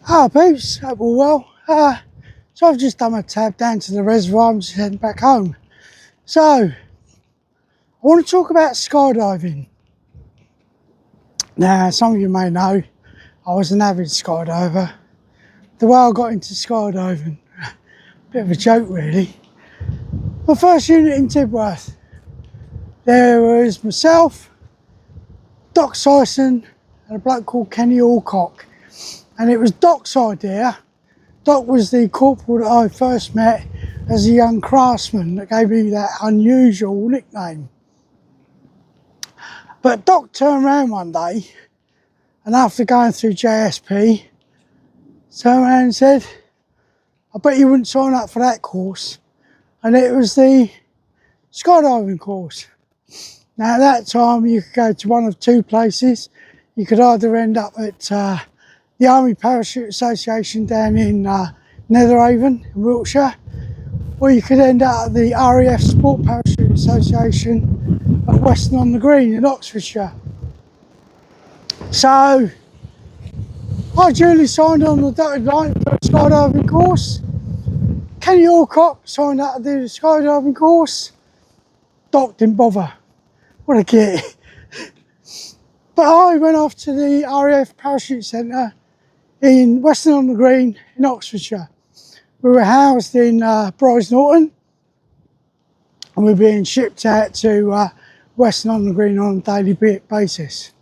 Ah, peeps, hope all well. So I've just done my tab down to the reservoir. I'm just heading back home. So, I want to talk about skydiving. Now, some of you may know I was an avid skydiver. The way I got into skydiving, bit of a joke really. My first unit in Tidworth, there was myself, Doc Syson, and a bloke called Kenny Alcock. And it was Doc's idea. Doc was the corporal that I first met as a young craftsman that gave me that unusual nickname. But Doc turned around one day and after going through JSP, turned around and said, I bet you wouldn't sign up for that course. And it was the skydiving course. Now at that time you could go to one of two places. You could either end up at the Army Parachute Association down in Netherhaven in Wiltshire, or you could end up at the RAF Sport Parachute Association at Weston-on-the-Green in Oxfordshire. So I duly signed on the dotted line for a skydiving course. Kenny Alcock signed up to do the skydiving course. Doc didn't bother. What a git. But I went off to the RAF Parachute Centre in Weston-on-the-Green in Oxfordshire. We were housed in Brize Norton and we were being shipped out to Weston-on-the-Green on a daily basis.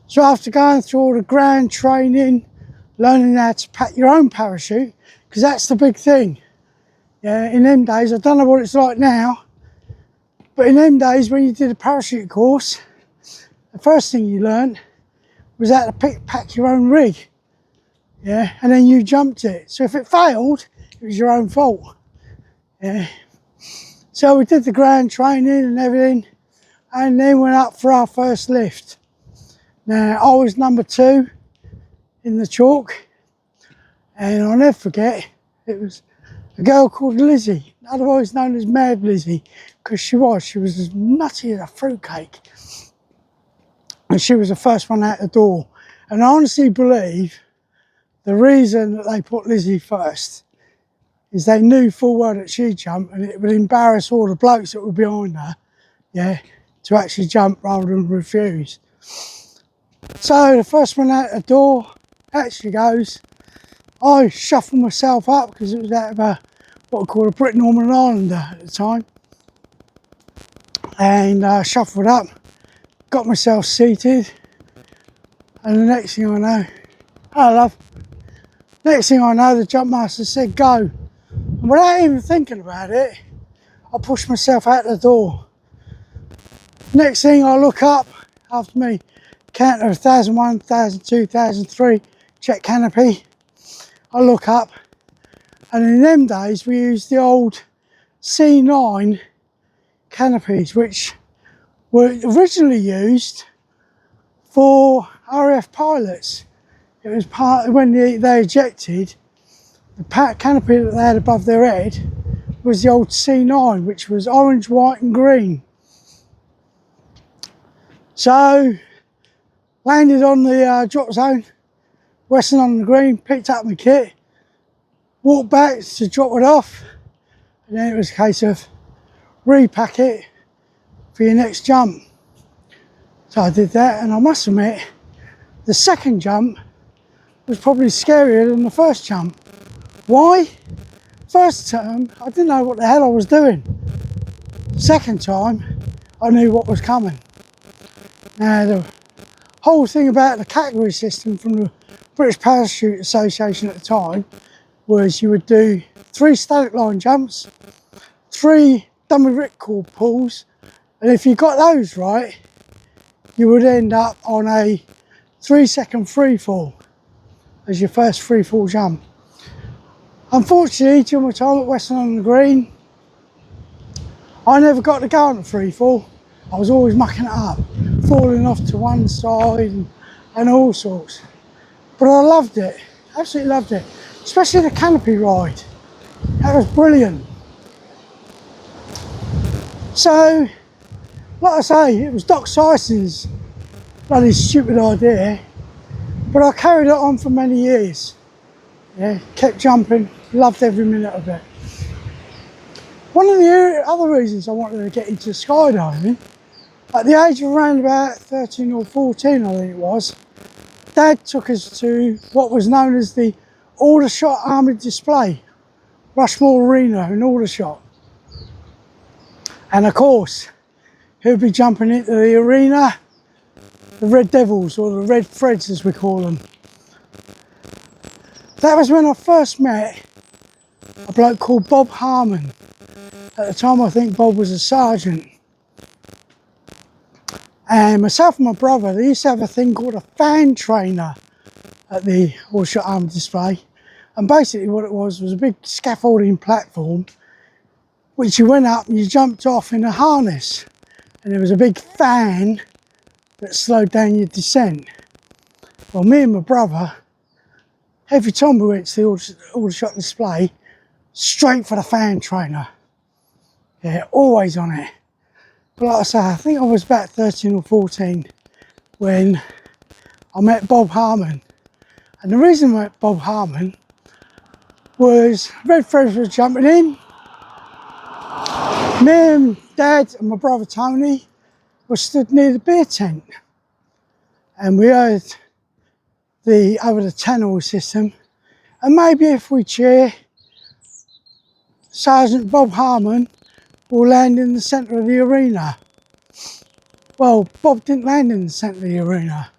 So after going through all the ground training, learning how to pack your own parachute, because that's the big thing. Yeah, in them days, I don't know what it's like now, but in them days when you did a parachute course, the first thing you learned was how to pack your own rig. Yeah, and then you jumped it. So if it failed, it was your own fault. Yeah. So we did the ground training and everything, and then went up for our first lift. Now I was number 2 in the chalk, and I'll never forget, it was a girl called Lizzie, otherwise known as Mad Lizzie, because she was as nutty as a fruitcake. And she was the first one out the door. And I honestly believe the reason that they put Lizzie first is they knew full well that she'd jump and it would embarrass all the blokes that were behind her, yeah, to actually jump rather than refuse. So the first one out the door, out she goes. I shuffled myself up because it was out of what I call a Brit Norman Islander at the time. And I shuffled up, got myself seated, and the next thing I know, hello love. Next thing I know, the jump master said go. And without even thinking about it, I pushed myself out the door. Next thing I look up, after me, count of 1001, 1002, 1003, check canopy. I look up, and in them days we used the old C9 canopies, which were originally used for RAF pilots. It was part when they ejected, the canopy that they had above their head was the old C9, which was orange, white and green. So, landed on the drop zone, Weston-on-the-Green, picked up my kit, walked back to drop it off, and then it was a case of repack it for your next jump. So I did that, and I must admit, the second jump was probably scarier than the first jump. Why? First time, I didn't know what the hell I was doing. Second time, I knew what was coming. Now, the whole thing about the category system from the British Parachute Association at the time was you would do 3 static line jumps, 3 dummy ripcord pulls, and if you got those right, you would end up on a 3-second free fall as your first free fall jump. Unfortunately, during my time at Weston-on-the-Green, I never got to go on the free fall. I was always mucking it up, falling off to one side and all sorts. But I loved it, absolutely loved it, especially the canopy ride. That was brilliant. So, like I say, it was Doc Syson's bloody stupid idea, but I carried it on for many years. Yeah, kept jumping, loved every minute of it. One of the other reasons I wanted to get into skydiving, at the age of around about 13 or 14, I think it was, Dad took us to what was known as the Aldershot Armoured Display, Rushmore Arena in Aldershot. And of course, he'll be jumping into the arena, the Red Devils, or the Red Freds as we call them. That was when I first met a bloke called Bob Harmon. At the time I think Bob was a sergeant. And myself and my brother, they used to have a thing called a fan trainer at the Aldershot Armoured Display. And basically what it was a big scaffolding platform which you went up and you jumped off in a harness. And there was a big fan that slowed down your descent. Well, me and my brother, every time we went to the Aldershot display, straight for the fan trainer. Yeah, always on it. But like I say, I think I was about 13 or 14 when I met Bob Harmon. And the reason I met Bob Harmon was Red Freds was jumping in. Me and Dad and my brother Tony were stood near the beer tent. And we heard over the tannoy system. And maybe if we cheer, Sergeant Bob Harmon will land in the centre of the arena. Well, Bob didn't land in the centre of the arena.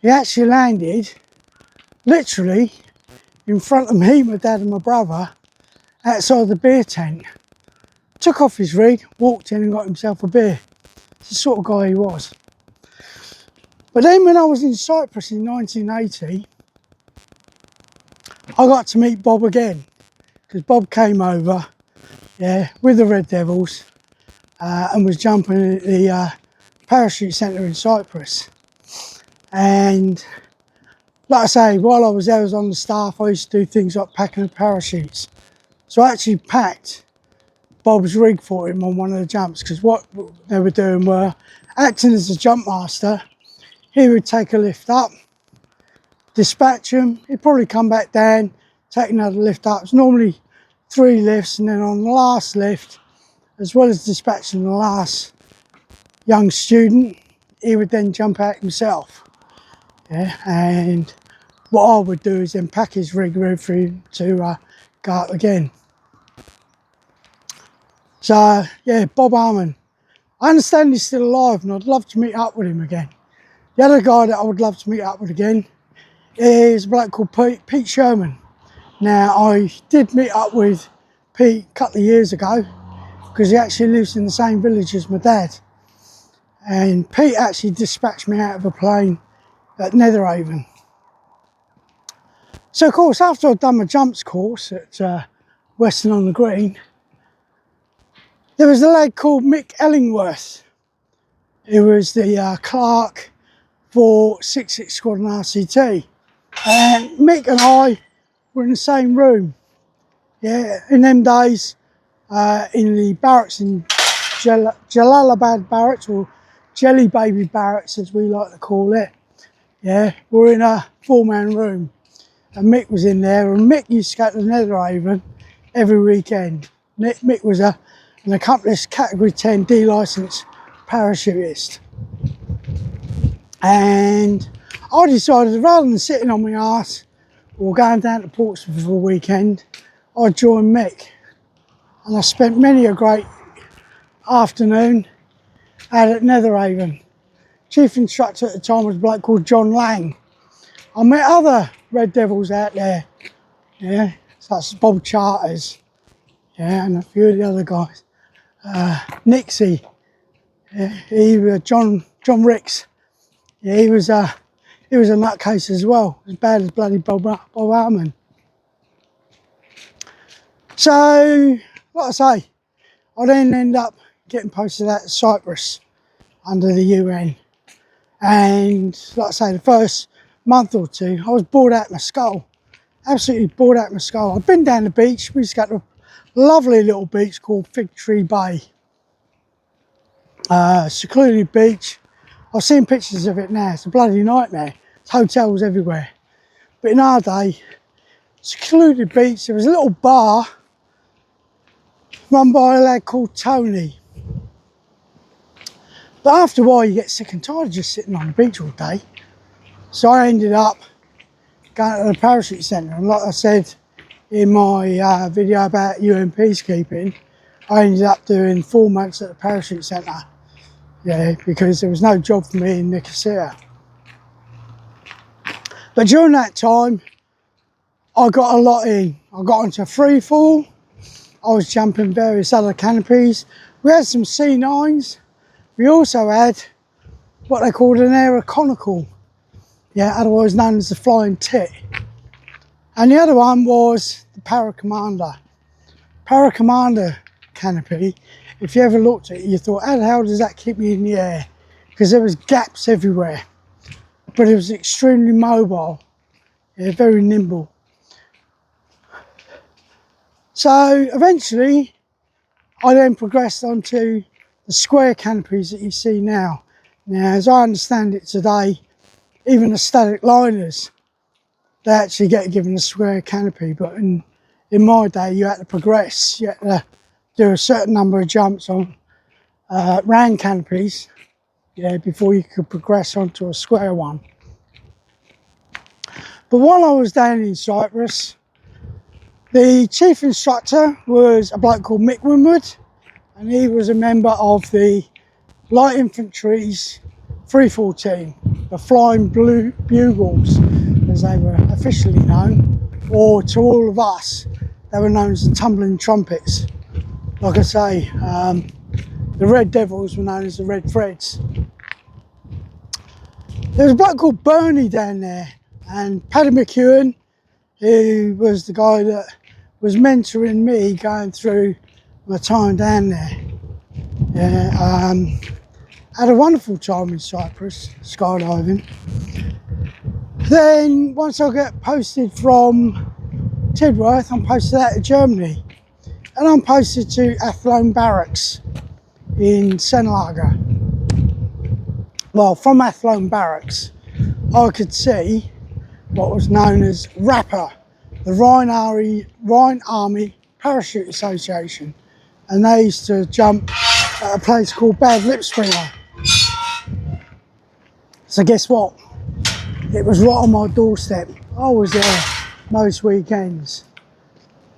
He actually landed literally in front of me, my dad and my brother outside the beer tent. Took off his rig, walked in and got himself a beer. It's the sort of guy he was. But then when I was in Cyprus in 1980, I got to meet Bob again, because Bob came over, yeah, with the Red Devils and was jumping at the parachute centre in Cyprus. And like I say, while I was there, I was on the staff, I used to do things like packing the parachutes. So I actually packed Bob's rig for him on one of the jumps, because what they were doing were acting as a jump master. He would take a lift up, dispatch him, he'd probably come back down, take another lift up. It's normally 3 lifts, and then on the last lift, as well as dispatching the last young student, he would then jump out himself. Yeah, and what I would do is then pack his rig ready for him to go up again. So yeah, Bob Harmon. I understand he's still alive and I'd love to meet up with him again. The other guy that I would love to meet up with again is a bloke called Pete Sherman. Now, I did meet up with Pete a couple of years ago because he actually lives in the same village as my dad. And Pete actually dispatched me out of a plane at Netherhaven. So of course, after I'd done my jumps course at Weston on the Green, there was a lad called Mick Ellingworth. He was the clerk for 66 Squadron RCT. And Mick and I were in the same room. Yeah, in them days, in the barracks in Jalalabad barracks, or Jelly Baby barracks as we like to call it. Yeah, we're in a 4-man room. And Mick was in there, and Mick used to go to Netherhaven every weekend. Mick was an accomplished Category 10 D licensed parachutist. And I decided, rather than sitting on my arse or going down to Portsmouth for a weekend, I'd join Mick. And I spent many a great afternoon out at Netherhaven. Chief instructor at the time was a bloke called John Lang. I met other Red Devils out there, yeah, such as Bob Charters, yeah, and a few of the other guys. Nixie, yeah, he was John Ricks, yeah, he was a nutcase as well, as bad as bloody Bob Harmon. So, like I say, I then end up getting posted out to Cyprus under the UN, and like I say, the first month or 2, I was bored out my skull. Absolutely bored out my skull. I've been down the beach. We just got a lovely little beach called Fig Tree Bay. Secluded beach. I've seen pictures of it now. It's a bloody nightmare. There's hotels everywhere. But in our day, secluded beach. There was a little bar run by a lad called Tony. But after a while you get sick and tired of just sitting on the beach all day. So I ended up going to the parachute centre, and like I said in my video about UN peacekeeping, I ended up doing 4 months at the parachute centre, yeah, because there was no job for me in Nicosia. But during that time, I got a lot in. I got onto free fall, I was jumping various other canopies. We had some C9s. We also had what they called an aeroconical, yeah, otherwise known as the flying tit. And the other one was the Paracommander. Paracommander canopy, if you ever looked at it, you thought, how the hell does that keep me in the air? Because there was gaps everywhere. But it was extremely mobile, yeah, very nimble. So eventually, I then progressed onto the square canopies that you see now. Now, as I understand it today, even the static liners, they actually get given a square canopy, but in my day you had to progress. You had to do a certain number of jumps on round canopies, yeah, before you could progress onto a square one. But while I was down in Cyprus, the chief instructor was a bloke called Mick Winwood, and he was a member of the Light Infantry's freefall team, the Flying Blue Bugles, as they were officially known, or to all of us, they were known as the Tumbling Trumpets. Like I say, the Red Devils were known as the Red Freds. There was a bloke called Bernie down there, and Paddy McEwen, who was the guy that was mentoring me going through my time down there. Yeah, had a wonderful time in Cyprus, skydiving. Then once I get posted from Tidworth, I'm posted out to Germany, and I'm posted to Athlone Barracks in Senlager. Well, from Athlone Barracks, I could see what was known as RAPA, the Rhine Army Parachute Association, and they used to jump at a place called Bad Lipspringer. So guess what? It was right on my doorstep. I was there most weekends.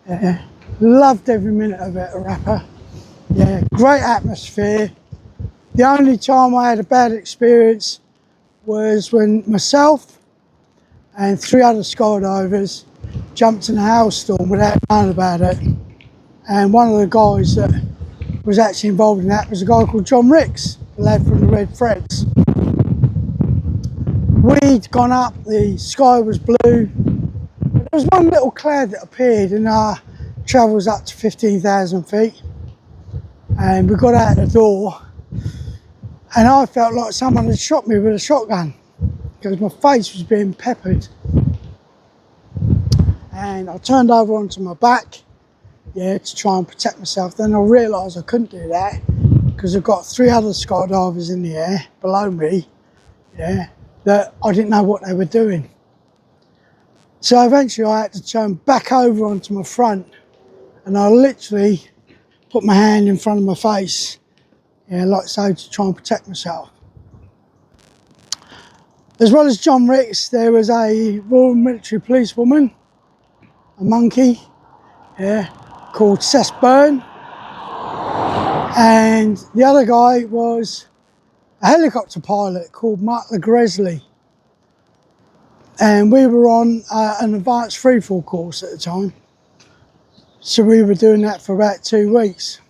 Yeah, loved every minute of it, RAPA. Yeah, great atmosphere. The only time I had a bad experience was when myself and 3 other skydivers jumped in a hailstorm without knowing about it. And one of the guys that was actually involved in that was a guy called John Ricks, the lad from the Red Freds. We'd gone up, the sky was blue. There was one little cloud that appeared, and our travel was up to 15,000 feet. And we got out the door, and I felt like someone had shot me with a shotgun because my face was being peppered. And I turned over onto my back, yeah, to try and protect myself. Then I realised I couldn't do that because I've got 3 other skydivers in the air below me, yeah, that I didn't know what they were doing. So eventually I had to turn back over onto my front, and I literally put my hand in front of my face, yeah, like so, to try and protect myself. As well as John Ricks, there was a Royal Military Police woman, a monkey, yeah, called Cess Byrne, and the other guy was a helicopter pilot called Mark LeGresley. And we were on an advanced freefall course at the time. So we were doing that for about 2 weeks.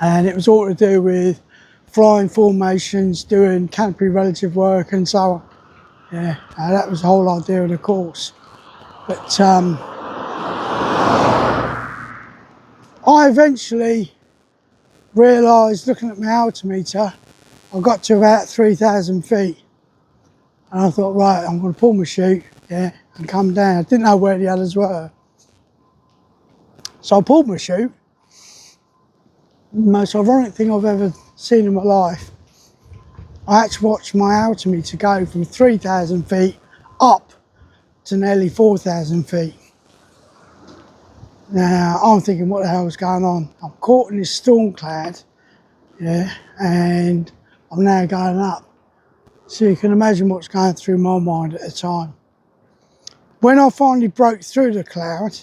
And it was all to do with flying formations, doing canopy relative work and so on. Yeah, that was the whole idea of the course. But I eventually realised, looking at my altimeter, I got to about 3,000 feet. And I thought, right, I'm going to pull my chute, yeah, and come down. I didn't know where the others were. So I pulled my chute. The most ironic thing I've ever seen in my life. I had to watch my altimeter go from 3,000 feet up to nearly 4,000 feet. Now, I'm thinking, what the hell's going on? I'm caught in this storm cloud, yeah, and I'm now going up. So you can imagine what's going through my mind at the time. When I finally broke through the cloud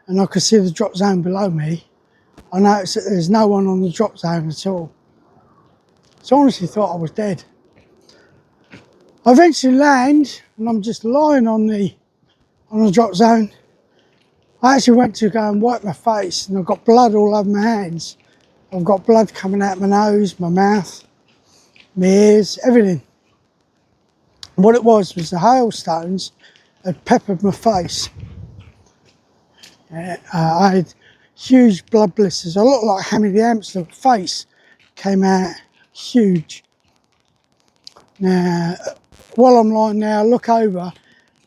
and I could see the drop zone below me, I noticed that there's no one on the drop zone at all. So I honestly thought I was dead. I eventually land and I'm just lying on the drop zone. I actually went to go and wipe my face and I've got blood all over my hands. I've got blood coming out my nose, my mouth, my ears, everything. What it was the hailstones had peppered my face. I had huge blood blisters. I looked like Hammy the hamster. Face came out huge. Now, while I'm lying there, I look over,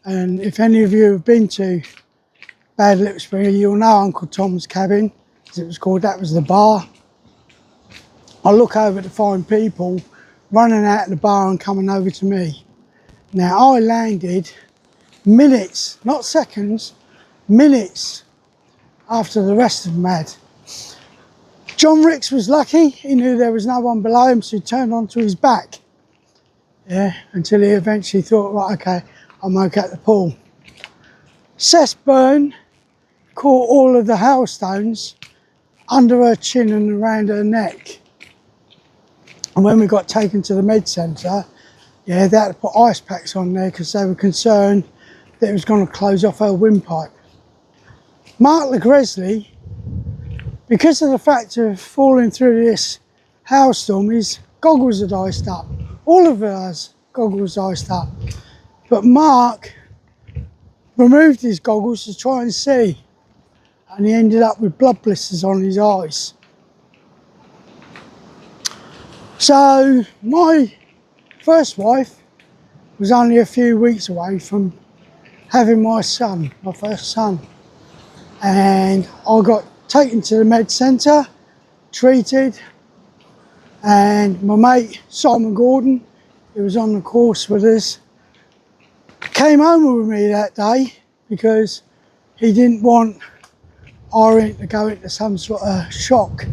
and if any of you have been to Bad Lipsbury, you'll know Uncle Tom's cabin, as it was called. That was the bar. I look over to find people running out of the bar and coming over to me. Now, I landed minutes, not seconds, minutes after the rest of them had. John Ricks was lucky. He knew there was no one below him, so he turned onto his back. Yeah, until he eventually thought, right, okay, I'm okay at the pool. Cess Byrne caught all of the hailstones under her chin and around her neck. And when we got taken to the med centre, yeah, they had to put ice packs on there because they were concerned that it was going to close off her windpipe. Mark LeGresley, because of the fact of falling through this hailstorm, his goggles had iced up. All of us goggles iced up. But Mark removed his goggles to try and see, and he ended up with blood blisters on his eyes. So my first wife was only a few weeks away from having my son, my first son. And I got taken to the med centre, treated, and my mate Simon Gordon, who was on the course with us, came home with me that day because he didn't want Irene to go into some sort of shock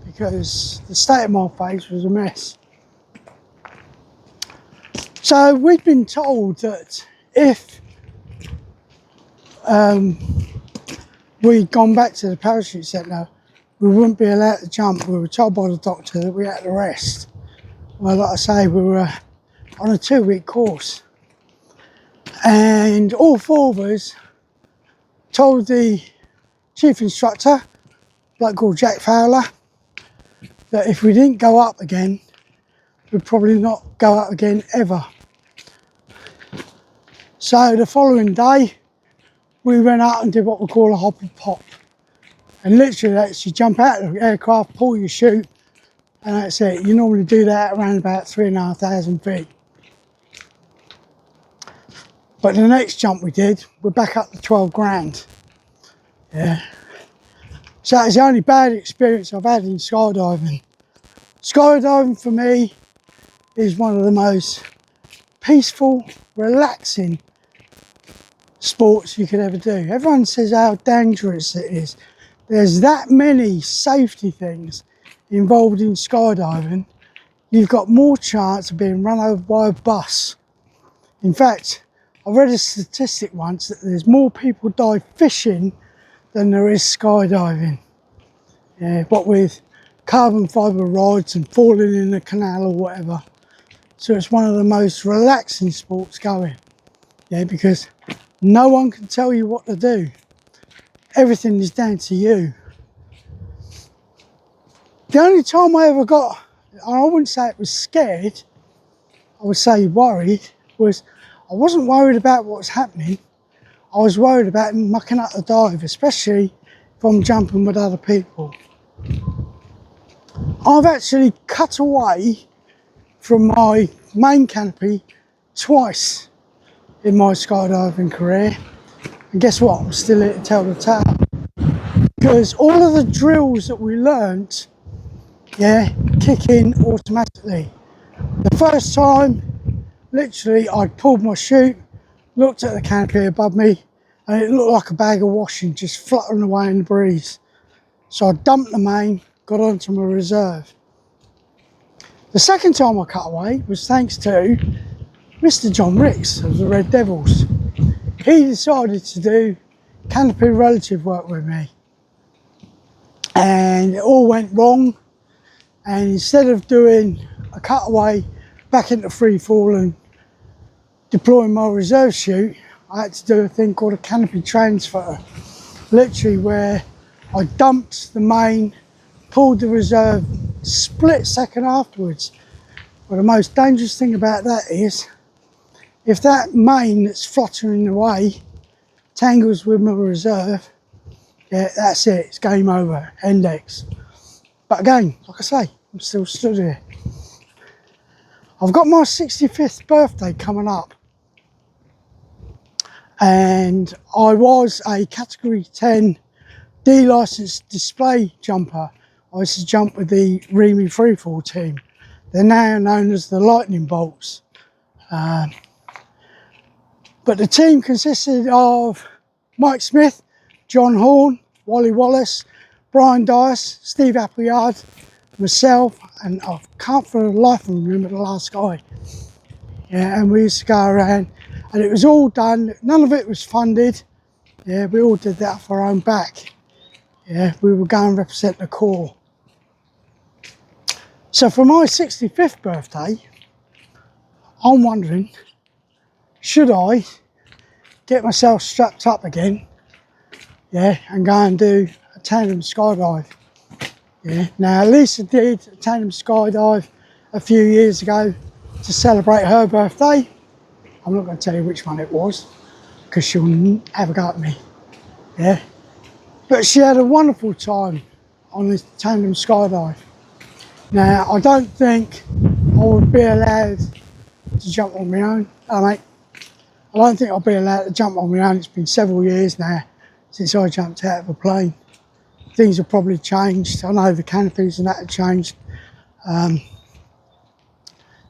because the state of my face was a mess. So we'd been told that if we'd gone back to the parachute centre, we wouldn't be allowed to jump. We were told by the doctor that we had to rest. Well, like I say, we were on a 2-week course. And all four of us told the chief instructor, a bloke called Jack Fowler, that if we didn't go up again, we'd probably not go up again ever. So the following day, we went out and did what we call a hop and pop. And literally that's you jump out of the aircraft, pull your chute, and that's it. You normally do that around about 3,500 feet. But the next jump we did, we're back up to 12 grand. Yeah. So that's the only bad experience I've had in skydiving. Skydiving for me is one of the most peaceful, relaxing sports you could ever do. Everyone says how dangerous it is. There's that many safety things involved in skydiving. You've got more chance of being run over by a bus. In fact, I read a statistic once that there's more people die fishing than there is skydiving. Yeah, what with carbon fibre rods and falling in the canal or whatever. So it's one of the most relaxing sports going. Yeah, because no one can tell you what to do. Everything is down to you. The only time I ever got, I wouldn't say it was scared, I would say worried, was I wasn't worried about what's happening. I was worried about mucking up the dive, especially if I'm jumping with other people. I've actually cut away from my main canopy twice in my skydiving career. And guess what? I'm still here to tell the tale. Because all of the drills that we learnt, yeah, kick in automatically. The first time, literally, I pulled my chute, looked at the canopy above me, and it looked like a bag of washing just fluttering away in the breeze. So I dumped the main, got onto my reserve. The second time I cut away was thanks to Mr. John Ricks of the Red Devils. He decided to do canopy relative work with me, and it all went wrong. And instead of doing a cutaway back into free fall and deploying my reserve chute, I had to do a thing called a canopy transfer, literally where I dumped the main, pulled the reserve split second afterwards. But the most dangerous thing about that is, if that main that's fluttering away tangles with my reserve, yeah, that's it, it's game over, index. But again, like I say, I'm still stood here. I've got my 65th birthday coming up, and I was a category 10 D licensed display jumper. I used to jump with the Remy Freefall team. They're now known as the Lightning Bolts. But the team consisted of Mike Smith, John Horn, Wally Wallace, Brian Dice, Steve Appleyard, myself, and I can't for the life of me remember the last guy. Yeah, and we used to go around, and it was all done, none of it was funded. Yeah, we all did that for our own back. Yeah, we would go and represent the Corps. So for my 65th birthday, I'm wondering, should I get myself strapped up again, yeah, and go and do a tandem skydive? Yeah, now Lisa did a tandem skydive a few years ago to celebrate her birthday. I'm not going to tell you which one it was, because she'll have a go at me, yeah. But she had a wonderful time on this tandem skydive. Now, I don't think I would be allowed to jump on my own. I don't think I'll be allowed to jump on my own. It's been several years now since I jumped out of a plane. Things have probably changed. I know the canopies and that have changed.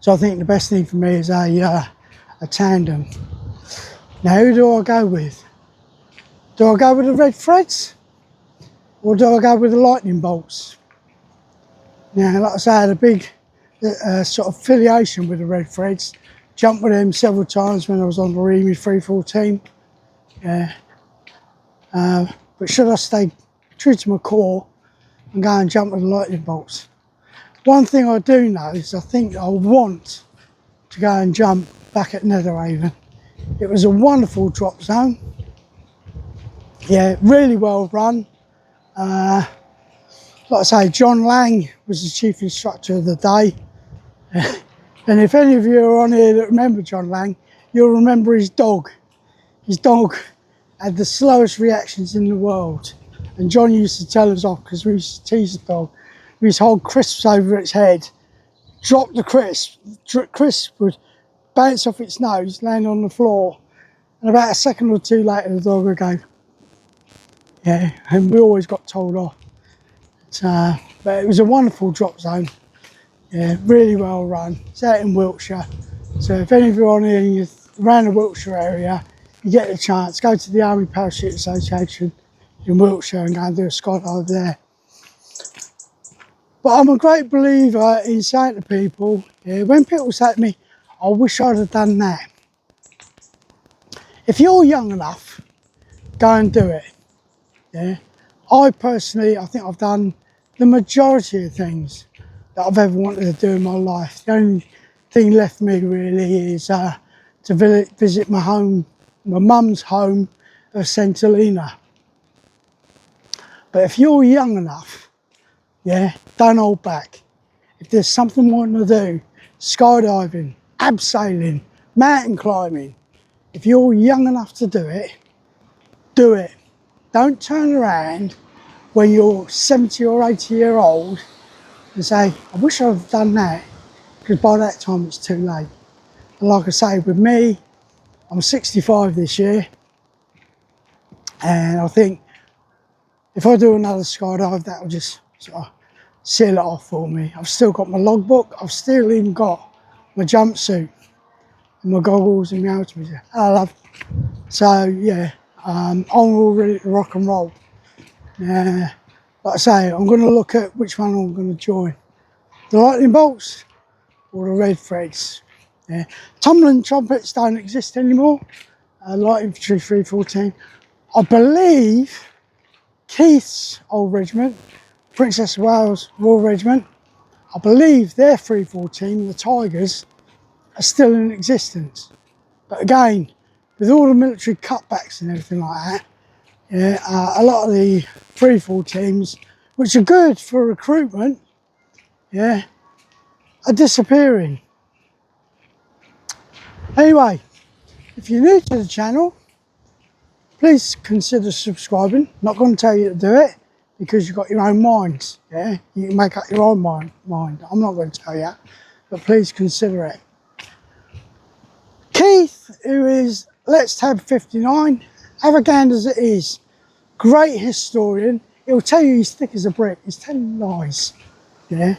So I think the best thing for me is a tandem. Now, who do I go with? Do I go with the red threads, or do I go with the lightning bolts? Now, like I say, I had a big sort of affiliation with the red threads. Jumped with them several times when I was on the Remy Freefall team. Yeah. But should I stay true to my core and go and jump with the lightning bolts? One thing I do know is I think I want to go and jump back at Netherhaven. It was a wonderful drop zone. Yeah, really well run. Like I say, John Lang was the chief instructor of the day. And if any of you are on here that remember John Lang, you'll remember his dog. His dog had the slowest reactions in the world. And John used to tell us off because we used to tease the dog. We used to hold crisps over its head, drop the crisp. Crisp would bounce off its nose, land on the floor. And about a second or two later, the dog would go, yeah, and we always got told off. But it was a wonderful drop zone. Yeah, really well run. It's out in Wiltshire. So if any of you are on here and you're around the Wiltshire area, you get the chance, go to the Army Parachute Association in Wiltshire and go and do a skydive there. But I'm a great believer in saying to people, yeah, when people say to me, I wish I'd have done that. If you're young enough, go and do it. Yeah. I personally, I think I've done the majority of things that I've ever wanted to do in my life. The only thing left me really is to visit my home, my mum's home of St Helena. But if you're young enough, yeah, don't hold back. If there's something you want to do, skydiving, abseiling, mountain climbing, if you're young enough to do it, do it. Don't turn around when you're 70 or 80 year old and say, I wish I'd have done that, because by that time it's too late. And like I say, with me, I'm 65 this year, and I think if I do another skydive, that will just sort of seal it off for me. I've still got my logbook, I've still even got my jumpsuit. and my goggles and my altimeter. I love. So yeah, I'm all ready to rock and roll. Like I say, I'm going to look at which one I'm going to join. The lightning bolts or the red threads. Yeah. Tumbling trumpets don't exist anymore. Light Infantry 314. I believe Keith's old regiment, Princess of Wales Royal Regiment, I believe their 314, the Tigers, are still in existence. But again, with all the military cutbacks and everything like that, yeah, a lot of the 314s, which are good for recruitment, yeah, are disappearing. Anyway, if you're new to the channel, please consider subscribing. Not going to tell you to do it because you've got your own minds. Yeah, you can make up your own mind. I'm not going to tell you, but please consider it. Keith, who is Let's Tab 59, arrogant as it is, great historian. He'll tell you he's thick as a brick. He's telling lies. Yeah,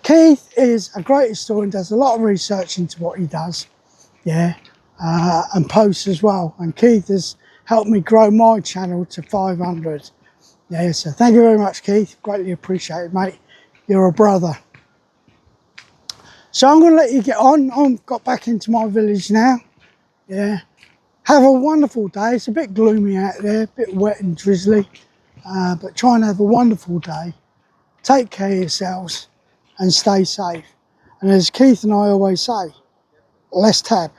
Keith is a great historian. Does a lot of research into what he does. Yeah, and posts as well. And Keith has helped me grow my channel to 500. Yeah, so thank you very much, Keith. Greatly appreciated, mate. You're a brother. So I'm going to let you get on. I've got back into my village now. Yeah. Have a wonderful day. It's a bit gloomy out there, a bit wet and drizzly. But try and have a wonderful day. Take care of yourselves and stay safe. And as Keith and I always say, let's tab.